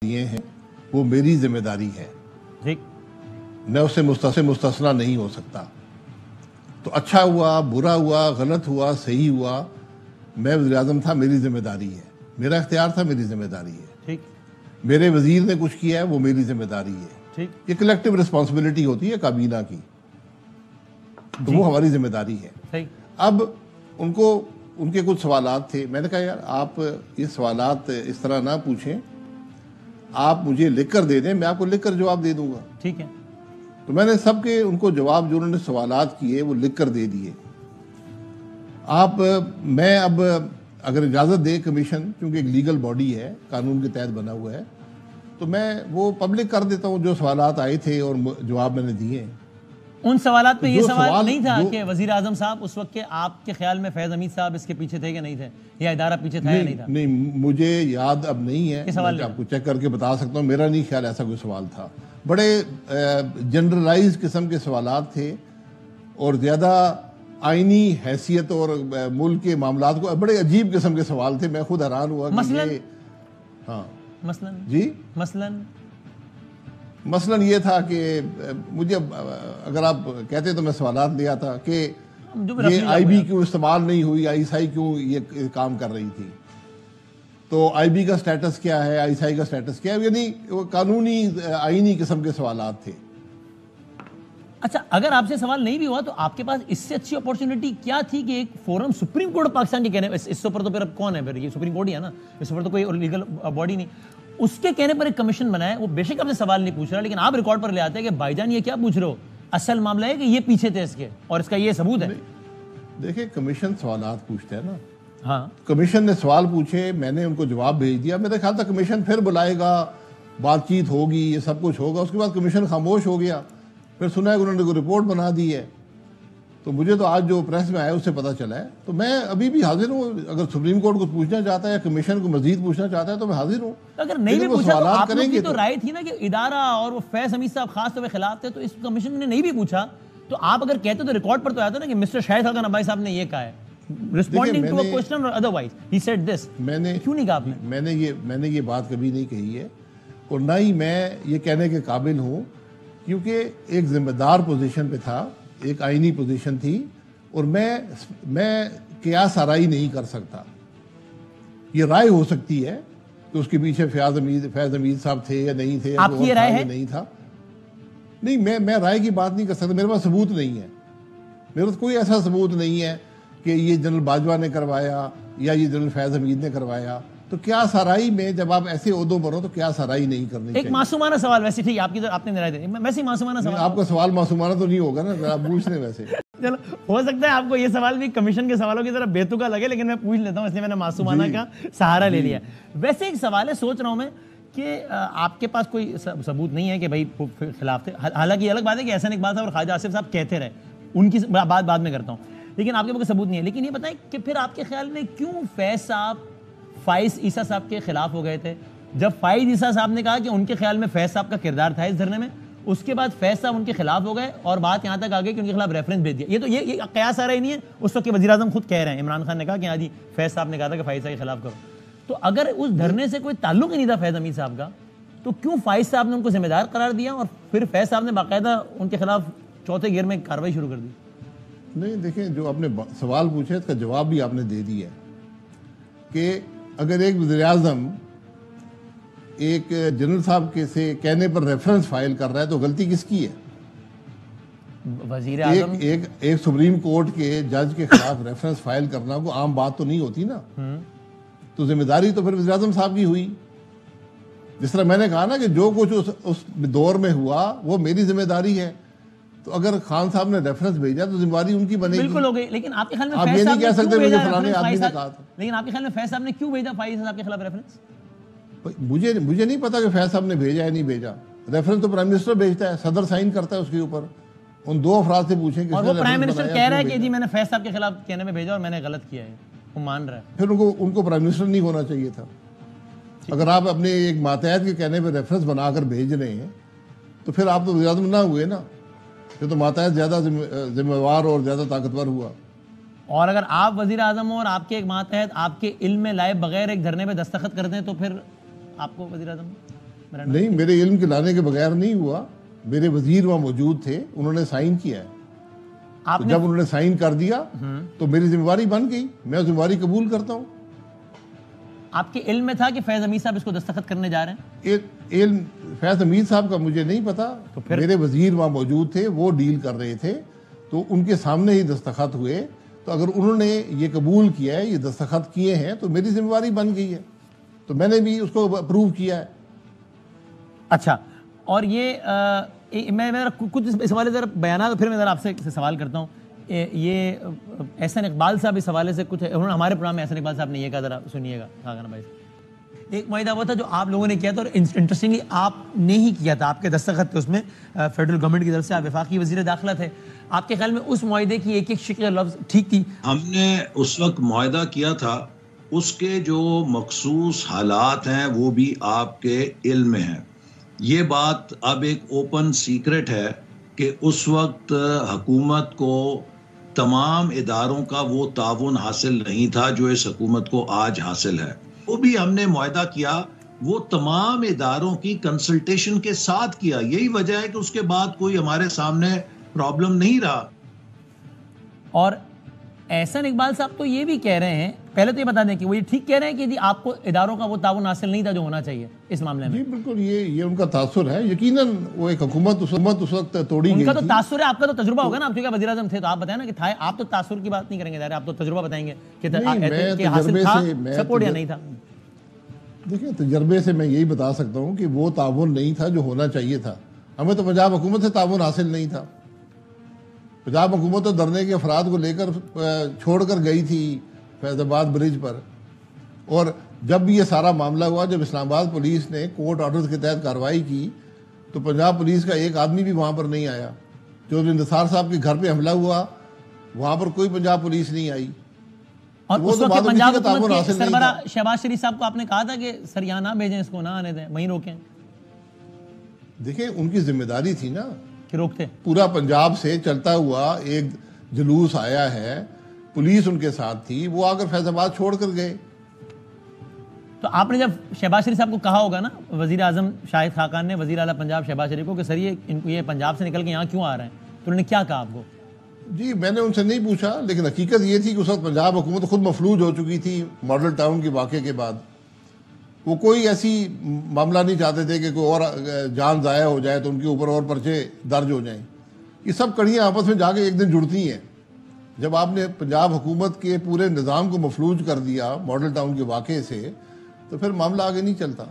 दिए हैं वो मेरी जिम्मेदारी है, ठीक, मैं उससे मुस्तस्ना नहीं हो सकता। तो अच्छा हुआ, बुरा हुआ, गलत हुआ, सही हुआ, मैं वज़ीर-ए-आज़म था, मेरी जिम्मेदारी है, मेरा इख्तियार था, मेरी जिम्मेदारी है। ठीक, मेरे वजीर ने कुछ किया है वो मेरी जिम्मेदारी है। ठीक, ये कलेक्टिव रिस्पॉन्सिबिलिटी होती है काबीना की, तो वो हमारी जिम्मेदारी है। सही। अब उनके कुछ सवालात थे, मैंने कहा यार आप ये सवालात इस तरह ना पूछें, आप मुझे लिख कर दे दें, मैं आपको लिख कर जवाब दे दूंगा। ठीक है। तो मैंने सबके उनको जवाब जो उन्होंने सवालात किए वो लिख कर दे दिए। मैं अब अगर इजाज़त दे कमीशन, क्योंकि एक लीगल बॉडी है, कानून के तहत बना हुआ है, तो मैं वो पब्लिक कर देता हूँ जो सवालात आए थे और जवाब मैंने दिए। उन सवालात पे ये सवाल नहीं था कि वजीर आजम साहब उस वक्त के आपके ख्याल में फैज हमीद साहब इसके पीछे थे कि नहीं थे, या इदारा पीछे था या नहीं था? नहीं, मुझे याद अब नहीं है, सवाल मैं आपको चेक करके बता सकता हूँ। मेरा नहीं ख्याल ऐसा कोई सवाल था। बड़े जनरलाइज किस्म के सवालात थे और ज़्यादा आईनी हैसियत और मुल्क के मामलात को, बड़े अजीब किस्म के सवाल थे। मैं खुद हैरान हुआ कि हाँ मसलन जी मसलन ये था कि मुझे, अगर आप कहते तो मैं सवालात ले आता कि ये आईबी क्यों इस्तेमाल नहीं हुई, आईएसआई क्यों ये काम कर रही थी, तो आईबी का स्टेटस क्या है, आईएसआई का स्टेटस क्या है, यानी कानूनी आईनी किस्म के सवालात थे। अच्छा, अगर आपसे सवाल नहीं भी हुआ तो आपके पास इससे अच्छी अपॉर्चुनिटी क्या थी कि एक फोरम सुप्रीम कोर्ट पाकिस्तान के कहने, इससे ऊपर तो फिर अब कौन है, फिर ये सुप्रीम कोर्ट ही है ना, इससे ऊपर तो कोई लीगल बॉडी नहीं, उसके कहने पर एक कमीशन बनाया। वो बेशक आपसे सवाल नहीं पूछ रहा, लेकिन आप रिकॉर्ड पर ले आते हैं कि भाईजान ये क्या पूछ रहे हो, असल मामला है कि ये पीछे थे इसके और इसका ये सबूत है। देखिए, कमीशन सवालात पूछते हैं ना। हाँ, कमीशन ने सवाल पूछे, मैंने उनको जवाब भेज दिया। मेरा ख्याल था कमीशन फिर बुलाएगा, बातचीत होगी, ये सब कुछ होगा। उसके बाद कमीशन खामोश हो गया। फिर सुना है उन्होंने कोई रिपोर्ट बना दी है। तो मुझे तो आज जो प्रेस में आया उससे पता चला है। तो मैं अभी भी हाजिर हूँ, अगर सुप्रीम कोर्ट को पूछना चाहता है या कमीशन को मजीद पूछना चाहता है तो मैं हाजिर हूँ। अगर नहीं भी पूछा तो आप लोगों की तो राय थी ना कि इदारा और वो फैज हमीद साहब खास तौर पे खिलाफ थे, तो इस कमीशन ने नहीं भी पूछा तो आप अगर कहते तो रिकॉर्ड पर तो आता ना कि मिस्टर शाहिद खान अब्बासी साहब ने ये कहा है, रिस्पोंडिंग टू अ क्वेश्चन और अदरवाइज ही सेड दिस। मैंने क्यों नहीं कहा आपने? मैंने ये बात कभी नहीं कही है और ना ही मैं ये कहने के काबिल हूँ, क्योंकि एक जिम्मेदार पोजीशन पे था, एक आईनी पोजीशन थी और मैं कियास आराई नहीं कर सकता। ये राय हो सकती है कि उसके पीछे फैज हमीद साहब थे या नहीं थे, आपकी राय है? नहीं था। नहीं, मैं राय की बात नहीं कर सकता, मेरे पास सबूत नहीं है। मेरे पास कोई ऐसा सबूत नहीं है कि ये जनरल बाजवा ने करवाया या ये जनरल फैज हमीद ने करवाया। तो क्या सराई में जब आप ऐसे ओहदों पर हो तो क्या सराई नहीं करनी चाहिए? एक मासूमाना सवाल, वैसे ठीक है आपकी, आपने निराय दी, वैसे ही मासूमाना सवाल। आपका सवाल मासूमाना तो नहीं होगा ना, आप पूछ लें वैसे। चलो, हो सकता है आपको ये सवाल भी कमीशन के सवालों की तरह बेतुका लगे, लेकिन मैं पूछ लेता हूँ, इसलिए मैंने मासूमाना का सहारा ले लिया। वैसे एक सवाल है, सोच रहा हूँ मैं कि आपके पास कोई सबूत नहीं है कि भाई खिलाफ थे। हालांकि अलग बात है कि एहसान इकबाल साहब और ख्वाजा आसिफ साहब कहते रहे, उनकी बात बाद में करता हूँ, लेकिन आपके पास सबूत नहीं है। लेकिन ये बताएं कि फिर आपके ख्याल में क्यों फैज साहब फाइज ईसा साहब के खिलाफ हो गए थे? जब फाइज ईसा साहब ने कहा कि उनके ख्याल में फैज साहब का किरदार था इस धरने में, उसके बाद फैज साहब उनके खिलाफ हो गए और बात यहां तक आ गई कि उनके खिलाफ रेफरेंस भेज दिया। ये तो ये कयास आ रहा ही नहीं है, उस वक्त के वज़ीर आज़म खुद कह रहे हैं, इमरान खान ने कहा कि हाँ जी फैज साहब ने कहा था कि फाइज साहब के खिलाफ करो। तो अगर उस धरने से कोई ताल्लुक ही नहीं था फैज हमीद साहब का, तो क्यों फाइज साहब ने उनको जिम्मेदार करार दिया और फिर फैज साहब ने बाकायदा उनके खिलाफ चौथे गियर में कार्रवाई शुरू कर दी? नहीं, देखें, जो आपने सवाल पूछे इसका जवाब भी आपने दे दिया कि अगर एक वज़ीर-ए-आज़म एक जनरल साहब के से कहने पर रेफरेंस फाइल कर रहा है तो गलती किसकी है? वज़ीर-ए-आज़म एक सुप्रीम कोर्ट के जज के खिलाफ रेफरेंस फाइल करना कोई आम बात तो नहीं होती ना। तो जिम्मेदारी तो फिर वज़ीर-ए-आज़म साहब की हुई। जिस तरह मैंने कहा ना कि जो कुछ उस दौर में हुआ वो मेरी जिम्मेदारी है, तो अगर खान साहब ने रेफरेंस भेजा तो जिम्मेदारी उनकी बनेगी। बिल्कुल हो गई। लेकिन आपके ख्याल में आप ये नहीं कह सकते मुझे फलाने आदमी ने कहा था। लेकिन आपके ख्याल में फैज साहब ने क्यों भेजा फाइज साहब के खिलाफ रेफरेंस? मुझे नहीं पता कि फैज साहब ने भेजा या नहीं भेजा। रेफरेंस तो प्राइम मिनिस्टर भेजता है, सदर साइन करता है उसके ऊपर। उन दो अफराद से पूछें कि और वो प्राइम मिनिस्टर कह रहा है कि जी मैंने फैज साहब के खिलाफ कहने में भेजा और मैंने गलत किया है, वो मान रहा है। फिर उनको प्राइम मिनिस्टर नहीं होना चाहिए था। अगर आप अपने एक मातहत के कहने पर रेफरेंस बनाकर भेज रहे हैं तो फिर आप तो वज़ीर-ए-आज़म ना हुए ना, ये तो मातहत ज़्यादा जिम्मेवार और ज़्यादा ताकतवर हुआ। और अगर आप वज़ीर आज़म हो और आपके एक मातहत आपके इल्म में लाए बगैर एक धरने पे दस्तखत कर दें तो फिर आपको वज़ीर आज़म नहीं, मेरे इल्म के लाने के बगैर नहीं हुआ। मेरे वजीर वहाँ मौजूद थे, उन्होंने साइन किया है। तो जब उन्होंने साइन कर दिया तो मेरी जिम्मेवारी बन गई, मैं जिम्मेवारी कबूल करता हूँ। आपके इल्म में था कि फैज हमीद साहब इसको दस्तखत करने जा रहे हैं? इल्म फैज हमीद साहब का मुझे नहीं पता, तो फिर मेरे वजीर वहाँ मौजूद थे, वो डील कर रहे थे, तो उनके सामने ही दस्तखत हुए। तो अगर उन्होंने ये कबूल किया है, ये दस्तखत किए हैं, तो मेरी जिम्मेवारी बन गई है, तो मैंने भी उसको अप्रूव किया है। अच्छा, और ये मैं मेरा कुछ इस हवाले से बयान, फिर मैं ज़रा आपसे सवाल करता हूँ। ये एहसन इकबाल साहब इस हवाले से कुछ, उन्होंने हमारे प्रोग्राम में एहसन इकबाल साहब ने ये कहा, ज़रा सुनिएगा खाना भाई। एक मुआहिदा हुआ था जो आप लोगों ने किया था, और इंटरेस्टिंगली आपने ही किया था, आपके दस्तखत थे उसमें फेडरल गवर्नमेंट की तरफ से, आप वफाकी वज़ीर दाखिला थे। आपके ख्याल में उस मुआहिदे की एक एक शिक्ल लफ्ज़ ठीक थी? हमने उस वक्त मुआहिदा किया था, उसके जो मखसूस हालात हैं वो भी आपके इल्म में हैं। ये बात अब एक ओपन सीक्रेट है कि उस वक्त हुकूमत को तमाम इदारों का वो ताउन हासिल नहीं था जो इस हुकूमत को आज हासिल है। वो भी हमने मुआहिदा किया, वो तमाम इदारों की कंसल्टेशन के साथ किया। यही वजह है कि उसके बाद कोई हमारे सामने प्रॉब्लम नहीं रहा। और एहसन इकबाल साहब तो ये भी कह रहे हैं, पहले तो ये बता दें कि वो ये ठीक कह रहे हैं कि यदि आपको इदारों का वो ताउन हासिल नहीं था जो होना चाहिए इस मामले में? जी बिल्कुल, ये उनका तासुर है। यकीनन वो एक हुकूमत उस वक्त तोड़ी गई। उनका तो तासुर है, आपका तो तजुर्बा होगा ना, आप क्योंकि वज़ीर आज़म थे, तो आप बताएं ना कि था। आप तो तासुर की बात नहीं करेंगे, आप तो तजुर्बा बताएंगे कि हासिल था सपोर्ट या नहीं था। देखिए, तजर्बे से मैं यही बता सकता हूँ कि वो ताउन नहीं था जो होना चाहिए था। हमें तो पंजाब हुकूमत से ताउन हासिल नहीं था। पंजाब हुकूमत तो धरने के अफराद को लेकर छोड़कर गई थी फैजाबाद ब्रिज पर। और जब भी ये सारा मामला हुआ, जब इस्लामाबाद पुलिस ने कोर्ट ऑर्डर के तहत कार्रवाई की, तो पंजाब पुलिस का एक आदमी भी वहाँ पर नहीं आया। जो निसार साहब के घर पे हमला हुआ, वहाँ पर कोई पंजाब पुलिस नहीं आई। और उस वक्त पंजाब हुकूमत के सरबरा शहबाज शरीफ साहब को आपने कहा था कि सर यहाँ ना भेजें, इसको ना आने दें, वहीं रोकें। देखिए, उनकी जिम्मेदारी थी ना कि रोकते। पूरा पंजाब से चलता हुआ एक जुलूस आया है, पुलिस उनके साथ थी, वो आकर फैजाबाद छोड़ कर गए। तो आपने जब शहबाज शरीफ साहब को कहा होगा ना, वज़ीर आज़म शाहिद खाकान ने वज़ीर आला पंजाब शहबाज शरीफ को, कि सर ये पंजाब से निकल के यहाँ क्यों आ रहे हैं, तो उन्होंने क्या कहा आपको? जी मैंने उनसे नहीं पूछा, लेकिन हकीकत ये थी कि उस वक्त पंजाब हुकूमत खुद मफलूज हो चुकी थी मॉडल टाउन के वाक़े के बाद। वो कोई ऐसी मामला नहीं चाहते थे कि कोई और जान ज़ाया हो जाए तो उनके ऊपर और पर्चे दर्ज हो जाएं। ये सब कड़ियाँ आपस में जाके एक दिन जुड़ती हैं। जब आपने पंजाब हुकूमत के पूरे निज़ाम को मफलूज कर दिया मॉडल टाउन के वाक़े से, तो फिर मामला आगे नहीं चलता।